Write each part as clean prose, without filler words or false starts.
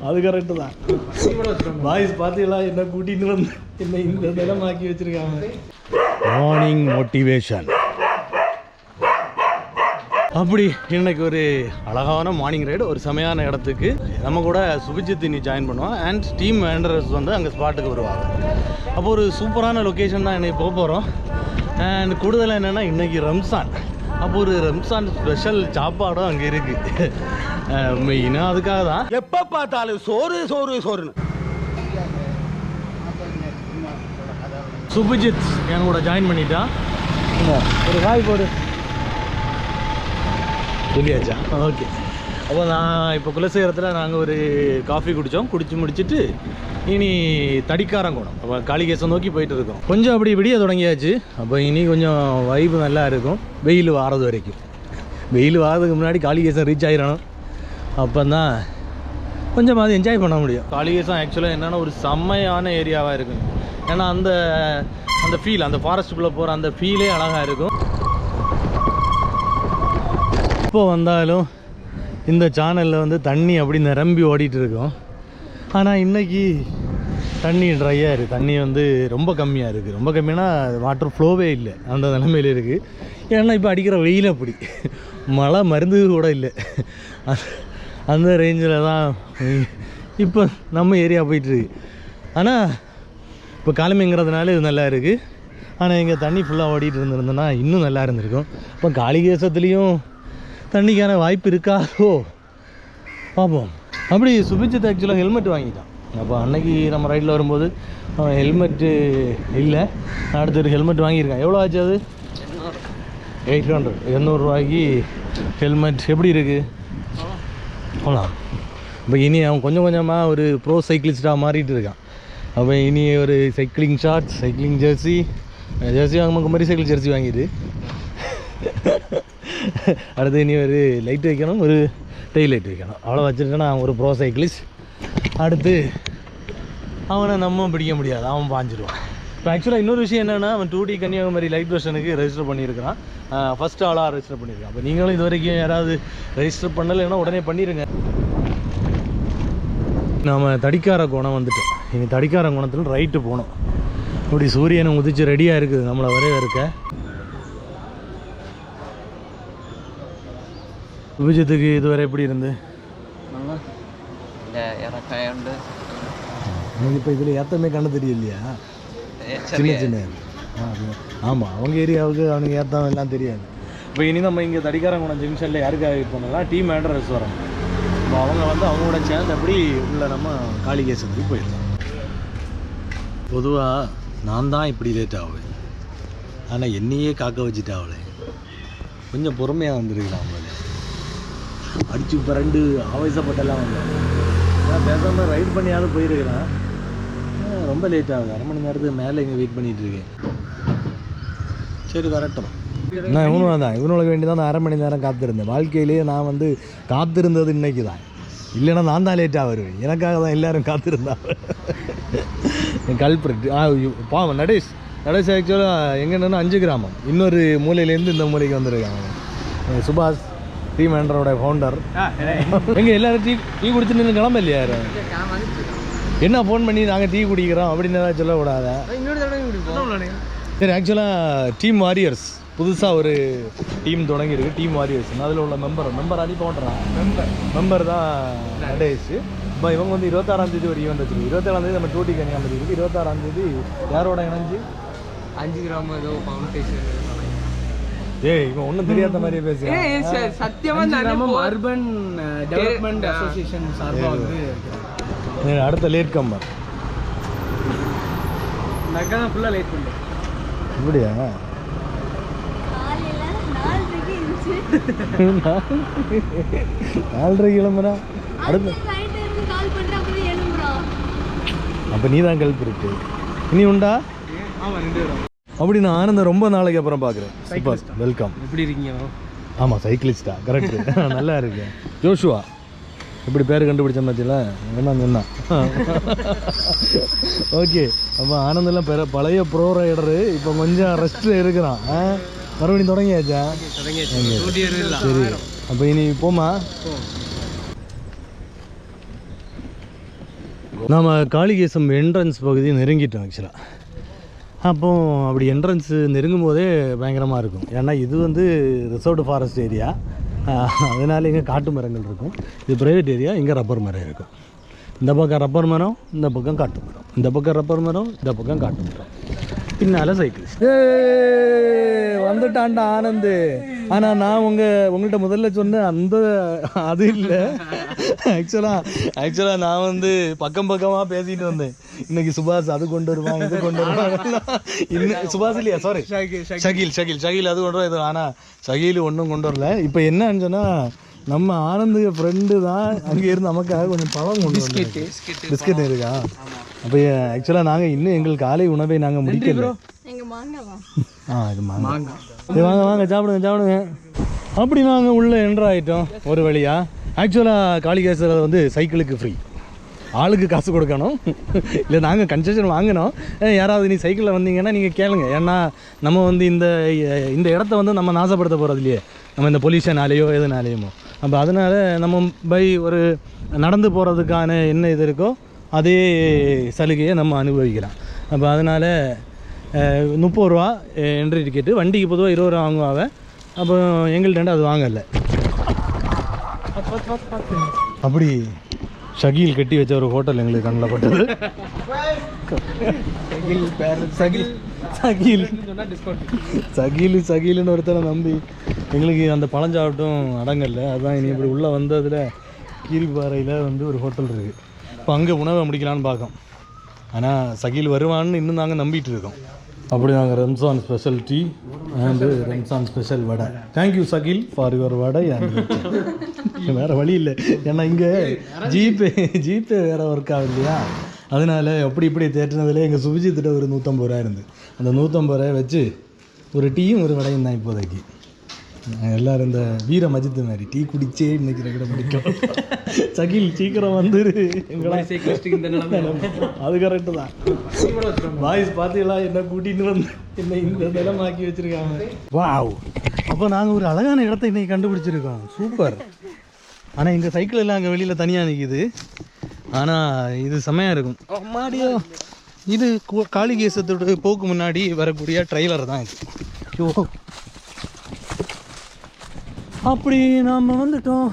அது கரெக்டு தான். பாய்ஸ் பார்த்தீங்களா என்ன கூட்டிகிட்டு வந்து என்ன இந்த நிலமாக்கி வச்சுருக்காங்க. Morning motivation. அப்படி இன்னைக்கு ஒரு அழகான மார்னிங் ரைடு ஒரு செமையான இடத்துக்கு நம்ம கூட சுபிஜித் இன்னி ஜாயின் பண்ணுவோம். அண்ட் டீம் வேண்டர்ஸ் வந்து அங்கே ஸ்பாட்டுக்கு வருவாங்க. அப்போ ஒரு சூப்பரான லொக்கேஷன் தான் இன்னைக்கு போக போகிறோம். அண்ட் கூடுதலாக என்னென்னா இன்றைக்கி ரம்ஸான். அப்போ ஒரு ரம்ஸான் ஸ்பெஷல் சாப்பாடும் அங்கே இருக்குது. மெயினாக அதுக்காக தான் எப்போ பார்த்தாலும் சோறு சோறு சோறுன்னு. சுபிஜித் என் கூட ஜாயின் பண்ணிட்டான். ஒரு காய் போடு சொல்லியாச்சா? ஓகே. அப்போ நான் இப்போ குலசேகரத்தில் நாங்கள் ஒரு காஃபி குடித்து முடிச்சுட்டு இனி தடிக்காரங்குணம் அப்போ காளிகேசம் நோக்கி போயிட்டு இருக்கோம். கொஞ்சம் அப்படி விடிய தொடங்கியாச்சு. அப்போ இனி கொஞ்சம் வைப்பு நல்லா இருக்கும் வெயில் வாரது வரைக்கும். வெயில் வாரதுக்கு முன்னாடி காளிகேசம் ரீச் ஆகிடணும். அப்போ தான் கொஞ்சம் அது என்ஜாய் பண்ண முடியும். காளிகேசம் ஆக்சுவலாக என்னென்னா ஒரு செம்மையான ஏரியாவாக இருக்கும். ஏன்னா அந்த ஃபீல் அந்த ஃபாரஸ்ட்டுக்குள்ளே போகிற அந்த ஃபீலே அழகாக இருக்கும். இப்போ வந்தாலும் இந்த சேனலில் வந்து தண்ணி அப்படி நிரம்பி ஓடிட்டு இருக்கோம். ஆனால் இன்றைக்கி தண்ணி ட்ரையாக இருக்குது. தண்ணி வந்து ரொம்ப கம்மியாக இருக்குது. ரொம்ப கம்மியான வாட்டர் ஃப்ளோவே இல்லை, அந்த நிலைமையில் இருக்குது. ஏன்னா இப்போ அடிக்கிற வெயில் அப்படி மழை மருந்து கூட இல்லை. அந்த ரேஞ்சில் தான் இப்போ நம்ம ஏரியா போயிட்டுருக்கு. ஆனால் இப்போ காலமைங்கிறதுனால இது நல்லா இருக்குது. ஆனால் இங்கே தண்ணி ஃபுல்லாக ஓடிட்டு இருந்திருந்தோன்னா இன்னும் நல்லா இருந்திருக்கும். இப்போ காளிகேசத்துலேயும் தண்ணிக்கான வாய்ப்பு இருக்காதோ பார்ப்போம். அப்படி சுபிஜித் ஆக்சுவலாக ஹெல்மெட் வாங்கிட்டான். அப்போ அன்னைக்கு நம்ம ரைடில் வரும்போது ஹெல்மெட்டு இல்லை, அடுத்து ஒரு ஹெல்மெட் வாங்கியிருக்கான். எவ்வளோ ஆச்சு அது? 800 800 ஹெல்மெட். எப்படி இருக்குது? போகலாம். இப்போ இனி அவன் கொஞ்சம் கொஞ்சமாக ஒரு ப்ரோ சைக்கிளிஸ்டாக மாறிட்டு இருக்கான். அப்போ இனி ஒரு சைக்கிளிங் ஷார்ட்ஸ், சைக்கிளிங் ஜெர்சி வாங்க மாதிரி சைக்கிள் ஜெர்சி வாங்கிடு. அடுத்து இனி ஒரு லைட் வைக்கணும், ஒரு டெய்ல் லைட் வைக்கணும். அவ்வளோ வச்சுருக்கேன்னா அவன் ஒரு ப்ரோ சைக்கிளிஸ்ட். அடுத்து அவனை நம்ம பிடிக்க முடியாது, அவன் பாஞ்சிடுவான். இப்போ ஆக்சுவலாக இன்னொரு விஷயம் என்னென்னா அவன் 2D கன்னியாகுமரி லைட் வெர்ஷனுக்கு ரெஜிஸ்டர் பண்ணியிருக்கிறான். ஃபஸ்ட்டு ஆளாக ரெஜிஸ்டர் பண்ணியிருக்கான். அப்போ நீங்களும் இது வரைக்கும் யாராவது ரெஜிஸ்டர் பண்ணலைன்னா உடனே பண்ணிடுங்க. நாம் தடிக்காரங்குணம் வந்துட்டோம். இனி தடிக்காரங்குணத்தில் ரைட்டு போகணும். இப்படி சூரியனை உதிச்சு ரெடியாக இருக்குது நம்மளை வரவேற்க. விஜயத்துக்கு இதுவரை எப்படி இருந்து? எனக்கு இப்போ இதில் ஏற்றமே கண்ணு தெரியலையா? சின்ன சின்ன ஆமாம், அவங்க ஏரியாவுக்கு அவனுக்கு ஏற்றம் எல்லாம் தெரியாது. இப்போ இனி நம்ம இங்கே தடிக்காரங்குணம் ஜங்ஷனில் யாருக்காக வெயிட் பண்ணலாம்? டீம் வேண்டர்ஸ் வரோம். இப்போ அவங்க வந்து அவங்களோட சேர்ந்து அப்படி உள்ள நம்ம காளிகேசத்துக்கு போயிடலாம். பொதுவாக நான் தான் இப்படி லேட் ஆகுவேன், ஆனால் என்னையே காக்க வச்சுட்டு அவளை கொஞ்சம் பொறுமையாக வந்துருக்கலாம். அவங்கள அடிச்சு பரண்டு ஆவேசப்பட்டெல்லாம் வந்தேன். நான் பேசாமல் ரைட் பண்ணியாவது போயிருக்கிறேன். ரொம்ப லேட் ஆகுது. 1/2 மணி நேரத்துக்கு மேலே இங்கே வெயிட் பண்ணிகிட்ருக்கேன். சரி வரட்டும். நான் இவனும் தான் இவனுக்கு வேண்டி தான் 1/2 மணி நேரம் காத்திருந்தேன். வாழ்க்கையிலேயே நான் வந்து காத்திருந்தது இன்றைக்கி தான். இல்லைன்னா நான் தான் லேட்டாக வருவேன். எனக்காக தான் எல்லோரும் காத்திருந்தாங்க. என் கல்பிரட் பாவம் நடேஷ் ஆக்சுவலாக எங்கன்னா 5 கிராமம் இன்னொரு மூலையிலேருந்து இந்த மூலைக்கு வந்துருக்காங்க. சுபாஷ் டீம் வேண்டரோட ஃபவுண்டர். எங்கே எல்லோரும் டீ குடிச்சு நின்று கிளம்ப இல்லையா? என்ன ஃபோன் பண்ணி நாங்கள் டீ குடிக்கிறோம் அப்படின்னு ஏதாவது சொல்லக்கூடாது. சரி, ஆக்சுவலாக டீம் வாரியர்ஸ் புதுசாக ஒரு டீம் தொடங்கியிருக்கு. டீம் வாரியர்ஸ் அதில் உள்ள மெம்பர் அடி போன்றான். மெம்பர் தான் நடேஷ். இப்போ இவங்க வந்து 26ஆம் தேதி ஒரு ஈவெண்ட் வச்சுருக்கு. 27ஆம் தேதி நம்ம 2D கன்னியாகுமரி இருக்குது. 26ஆம் தேதி யாரோட இணைஞ்சு 5 கிராமம் ஏதோ ஃபவுண்டேஷன். ஏய், இவன் ஒன்றும் தெரியாத மாதிரியே பேசுகிறேன். சத்தியமாக அர்பன் டெவலப்மெண்ட் அசோசியேஷன் சார்பாக வந்து அடுத்த லேட் கம்பர் நக்கா ஃபுல்லாக லேட் பண்ணுறேன். இப்படியா? 4:30 கிளம்புறா. அடுத்து அப்போ நீ தான் கல்பிருக்கு. இனி உண்டா? அப்படி நான் ஆனந்தம் ரொம்ப நாளைக்கு அப்புறம் பார்க்குறேன். Super, welcome. எப்படி இருக்கீங்க? ஆமாம், சைக்கிளிஸ்டா. கரெக்டு, நல்லா இருக்கு. ஜோஷுவா இப்படி பேர் கண்டுபிடிச்ச மாதிரில என்ன? ஓகே. அப்போ ஆனந்தெல்லாம் பழைய ப்ரோ ரைடரு இப்போ கொஞ்சம் ரெஸ்ட்டில் இருக்கிறான். மறுபடியும் தொடங்கியாச்சா? சரி, அப்போ இனி போமா? நம்ம காளிகேசம் என்ட்ரன்ஸ் பகுதி நெருங்கிட்டோம் ஆக்சுவலாக. அப்போ அப்படி என்ட்ரன்ஸு நெருங்கும் போதே பயங்கரமாக இருக்கும். ஏன்னா இது வந்து ரிசர்வ்டு ஃபாரஸ்ட் ஏரியா, அதனால் இங்கே காட்டு மரங்கள் இருக்கும். இது ப்ரைவேட் ஏரியா, இங்கே ரப்பர் மரம் இருக்கும். இந்த பக்கம் ரப்பர் மரம், இந்த பக்கம் காட்டு மரம், இந்த பக்கம் ரப்பர் மரம், இந்த பக்கம் காட்டு மரம், பின்னால் சைக்கிள். வந்துட்டான்டா ஆனந்து. ஆனால் நான் உங்கள்கிட்ட முதல்ல சொன்னேன் அந்த அது இல்லை. ஆக்சுவலாக நான் வந்து பக்கமாக பேசிட்டு வந்தேன். இன்னைக்கு சுபாஷ் அது கொண்டு வருவான், இது கொண்டு வருவான். இன்னும் சுபாஷ் இல்லையா, சாரி ஷகீல் அது கொண்டு வரும். ஆனால் ஷகீல் ஒன்றும் கொண்டு வரல. இப்போ என்னன்னு சொன்னால் நம்ம ஆனந்து ஃப்ரெண்டு தான் அங்கே இருந்து நமக்காக கொஞ்சம் பழம் கொண்டு வந்து பிஸ்கெட் இருக்கா. அப்போ ஆக்சுவலாக நாங்கள் இன்னும் எங்கள் காலை உணவை நாங்கள் முடிக்கல. இது வாங்க சாப்பிடுங்க. அப்படி நாங்கள் உள்ளே என்ட்ரு ஆகிட்டோம் ஒரு வழியாக. ஆக்சுவலாக காளிகேசர் வந்து சைக்கிளுக்கு ஃப்ரீ, ஆளுக்கு காசு கொடுக்கணும். இல்லை நாங்கள் கன்செஷன் வாங்கினோம். யாராவது நீ சைக்கிளில் வந்தீங்கன்னா நீங்கள் கேளுங்க. ஏன்னா நம்ம வந்து இந்த இடத்த வந்து நம்ம நாசப்படுத்த போகிறது இல்லையே, நம்ம இந்த பொல்யூஷனாலேயோ எதுனாலேயுமோ. அப்போ அதனால் நம்ம ஒரு நடந்து போகிறதுக்கான என்ன இது இருக்கோ அதே சலுகையை நம்ம அனுபவிக்கலாம். அப்போ அதனால் 30 ரூபா என்ட்ரி டிக்கெட்டு. வண்டிக்கு பொதுவாக 20 ரூபா வாங்குவாங்க. அப்போ எங்கள்கிட்ட அது வாங்கலை. அப்படி ஷகீல் கட்டி வச்ச ஒரு ஹோட்டல் எங்களுக்கு கண்ணில் பட்டது. சகீல்னு ஒருத்தனை நம்பி எங்களுக்கு அந்த பழஞ்சாவட்டும் அடங்கல்ல. அதுதான் இனி இப்படி உள்ளே வந்ததில் கீரிப்பாறையில் வந்து ஒரு ஹோட்டல் இருக்குது. இப்போ அங்கே உணவை முடிக்கலான்னு பார்க்கோம். ஆனால் சகீல் வருவான்னு இன்னும் நாங்கள் நம்பிட்டு இருக்கோம். அப்படி நாங்கள் Ramzan special tea and Ramzan special vada. Thank you Shakeel for your vada. வேறு வழி இல்லை, ஏன்னா இங்கே ஜிபே வேறு ஒர்க் ஆகுது இல்லையா. அதனால் இப்படி தேட்டினதில் எங்கள் சுபிஜித்திட்ட ஒரு 150 ரூபா இருந்து அந்த 150 ரூபாயை வச்சு ஒரு டீயும் ஒரு வடையும் தான் இப்போதைக்கு. எல்லோரும் இந்த வீர மஜித்து மாதிரி டீ குடிச்சே இன்னைக்கு ரெகுலர் முடிக்கும். சகில் சீக்கிரம் வந்துரு. அது கரெக்டு தான். வாய்ஸ் பார்த்தீங்களா என்ன கூட்டிகிட்டு வந்து என்னை இந்த நிலமாக்கி வச்சுருக்காங்க. வாவ், அப்போ நாங்கள் ஒரு அழகான இடத்த இன்னைக்கு கண்டுபிடிச்சிருக்கோம். சூப்பர். ஆனால் எங்கள் சைக்கிள் எல்லாம் அங்கே வெளியில் தனியாக நிற்கிது. ஆனால் இது செம்மையாக இருக்கும். மாடியோ இது காளிகேசத்தோட போக்கு முன்னாடி வரக்கூடிய ட்ரெய்லர் தான் இது. ஐயோ, அப்படி நாம் வந்துட்டோம்.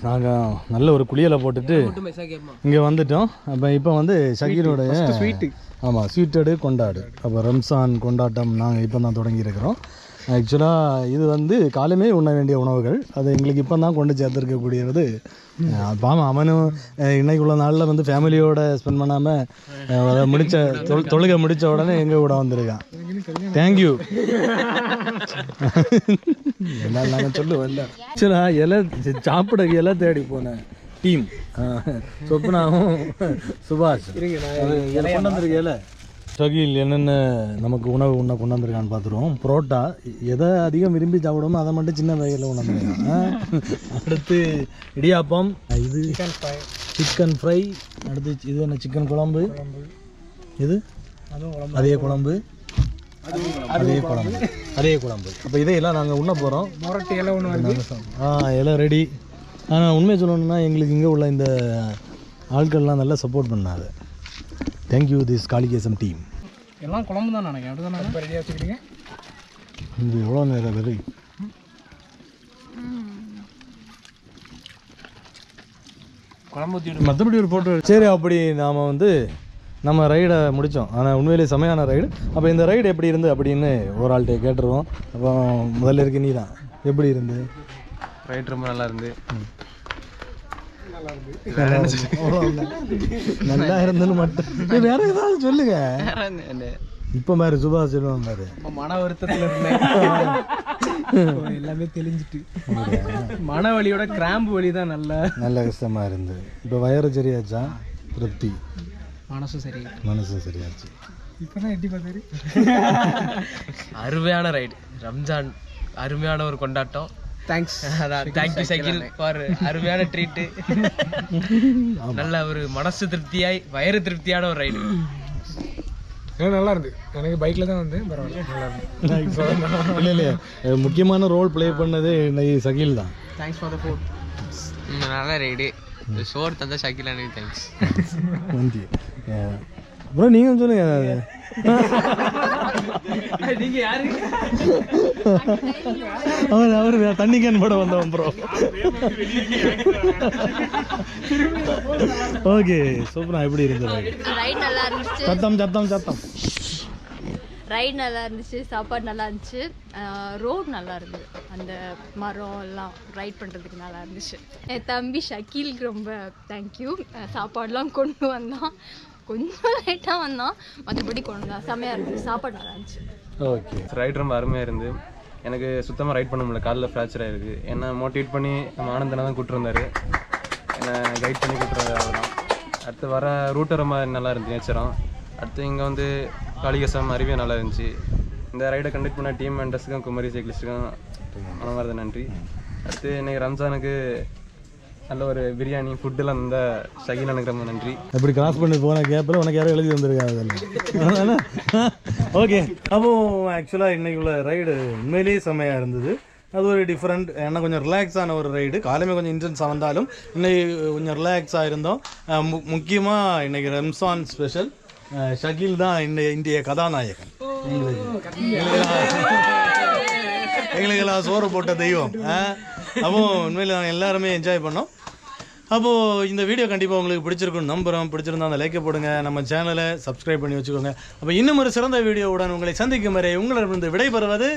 நாங்கள் நல்ல ஒரு குளியலை போட்டுட்டு இங்கே வந்துட்டோம். இப்போ வந்து ஷகீலோடைய ஸ்வீட்டு, ஆமாம், ஸ்வீட்டடு கொண்டாடு. அப்போ ரம்சான் கொண்டாட்டம் நாங்கள் இப்போ தான் தொடங்கியிருக்கிறோம். ஆக்சுவலாக இது வந்து காலமே உண்ண வேண்டிய உணவுகள். அது எங்களுக்கு இப்போ தான் கொண்டு சேர்த்துருக்கக்கூடியது. பாவம் அவனும் இன்னைக்குள்ள நாளில் வந்து ஃபேமிலியோட ஸ்பெண்ட் பண்ணாமல் தொழுகை முடித்த உடனே எங்கள் கூட வந்திருக்கான். தேங்க்யூ. என்னால் நாங்கள் சொல்லுவோம் இல்லை. ஆக்சுவலாக இலை சாப்பிட இலை தேடி போனேன் டீம் சொப்னாவும் சுபாஷ் கொண்டு வந்திருக்க இலை. ஷகீல் என்னென்ன நமக்கு உணவு கொண்டாந்துருக்கான்னு பார்த்துருவோம். புரோட்டா எதை அதிகம் விரும்பி சாப்பிடுவோமோ அதை மட்டும் சின்ன வகையில் கொண்டாந்துருக்கான். அடுத்து இடியாப்பம், இது சிக்கன் ஃப்ரை, அடுத்து இது என்ன சிக்கன் குழம்பு, இது அதே குழம்பு. அப்போ இதையெல்லாம் நாங்கள் உண்ண போகிறோம். இலை ரெடி. ஆனால் உண்மையை சொல்லணும்னா எங்களுக்கு இங்கே உள்ள இந்த ஆட்கள்லாம் நல்லா சப்போர்ட் பண்ணாது. Thank you this Kalikesam team. எல்லாம் குழம்பு தான் நினைக்கிறேன். அப்படி தானே ரெடியாக வச்சுக்கிட்டீங்க. இது எவ்வளோ நேரம் வெறி குழம்பு ஊற்றி மற்றபடி ஒரு போட்டோ. சரி, அப்படி நாம் வந்து நம்ம ரைடை முடித்தோம். ஆனால் உண்மையிலேயே செமையான ரைடு. அப்போ இந்த ரைடு எப்படி இருந்து அப்படின்னு ஒரு ஆள்கிட்ட கேட்டுருவோம். அப்போ முதல்ல இருக்கு நீ தான், எப்படி இருந்து? ரைட் ரொம்ப நல்லா இருந்து. நல்லா இருந்துன்னு மட்டும் வேற ஏதாவது சொல்லுங்க. இப்போ மாதிரி சுபாஷ் சொல்லுவாங்க பாரு, மன வருத்தத்தில் இருந்தேன். எல்லாமே தெளிஞ்சிட்டு மன வலியோட கிராம்பு வலி தான் நல்ல கஷ்டமா இருந்து. இப்போ வயிறு சரியாச்சா? திருப்தி. மனசும் சரியாச்சு. இப்போதான் எட்டி பார்த்தாரு. அருமையான ரைடு. ரம்ஜான் அருமையான ஒரு கொண்டாட்டம். தேங்க்ஸ். அதான் தேங்க்யூ சைக்கிள் ஃபார் அருமையான ட்ரீட்டு. நல்ல ஒரு மனசு திருப்தியாய் வயிறு திருப்தியான ஒரு ரைடு. நல்லா இருந்து. எனக்கு பைக்கில் தான் வந்து பரவாயில்ல. இல்லை முக்கியமான ரோல் ப்ளே பண்ணது இன்னைக்கு சகில் தான். Thanks for the food. நல்ல ரைடு. சோறு தந்த ஷக்கில் எனக்கு தேங்க்ஸ். நன்றி ப்ரோ. நீங்கள் சொல்லுங்க. நீங்கள் யாரு? அவர் தண்ணி கேன் போட வந்தவன் ப்ரோ. ஓகே சூப்பரா. எப்படி இருந்தது ரைட்? நல்லா இருந்துச்சு. சத்தம் ரைட் நல்லா இருந்துச்சு. சாப்பாடு நல்லா இருந்துச்சு. ரோட் நல்லா இருந்தது. அந்த மரம் எல்லாம் ரைட் பண்ணுறதுக்கு நல்லா இருந்துச்சு. என் தம்பி ஷக்கீலுக்கு ரொம்ப தேங்க்யூ. சாப்பாடுலாம் கொண்டு வந்தான். கொஞ்சம் லேட்டாக வந்தான், மற்றபடி கொண்டு வந்தான். செம்மையாக இருந்துச்சு. சாப்பாடு நல்லா இருந்துச்சு. ஓகே. ரைட் ரொம்ப அருமையாக இருந்து. எனக்கு சுத்தமாக ரைட் பண்ண முடியல, காலில் ஃப்ராக்சர் ஆகிருக்கு. என்னை மோட்டிவேட் பண்ணி நம்ம ஆனந்தனை தான் கூப்பிட்டுருந்தாரு, என்னை கைட் பண்ணி கூப்பிட்ருந்தாரு. அவர்தான். அடுத்து வர ரூட்டை ரொம்ப நல்லா இருந்துச்சு, நேச்சரம். அடுத்து இங்கே வந்து காளிகேசம் அருவியாக நல்லா இருந்துச்சு. இந்த ரைடை கண்டக்ட் பண்ண டீம் மெம்பர்ஸுக்கும் குமரி சைக்கிளிஸ்ட்டுக்கும் மனமார்ந்த நன்றி. அடுத்து இன்றைக்கி ரம்ஜானுக்கு நல்ல ஒரு பிரியாணி ஃபுட்டெல்லாம் இந்த ஷகில் எனக்கு ரொம்ப நன்றி. அப்படி கிராஸ் பண்ணி போன கேப்பில் உனக்கு யாரும் எழுதி வந்திருக்காங்க. ஓகே. அப்போ ஆக்சுவலாக இன்னைக்கு உள்ள ரைடு உண்மையிலேயே செம்மையாக இருந்தது. அது ஒரு டிஃப்ரெண்ட், ஏன்னா கொஞ்சம் ரிலாக்ஸான ஒரு ரைடு. காலையுமே கொஞ்சம் இன்டென்ஸாக வந்தாலும் இன்னைக்கு கொஞ்சம் ரிலாக்ஸாக இருந்தோம். முக்கியமாக இன்னைக்கு ரம்ஸான் ஸ்பெஷல். ஷகில் தான் இந்திய கதாநாயகன். எங்களுக்கெல்லாம் சோறு போட்ட தெய்வம். அப்போ உண்மையில் நாங்கள் எல்லாருமே என்ஜாய் பண்ணோம். அப்போது இந்த வீடியோ கண்டிப்பாக உங்களுக்கு பிடிச்சிருக்குன்னு நம்புகிறோம். பிடிச்சிருந்தா அந்த லைக்கை போடுங்க, நம்ம சேனலை சப்ஸ்கிரைப் பண்ணி வச்சுக்கோங்க. அப்போ இன்னும் ஒரு சிறந்த வீடியோவுடன் உங்களை சந்திக்கும் வரை உங்களிடமிருந்து விடைபெறுவது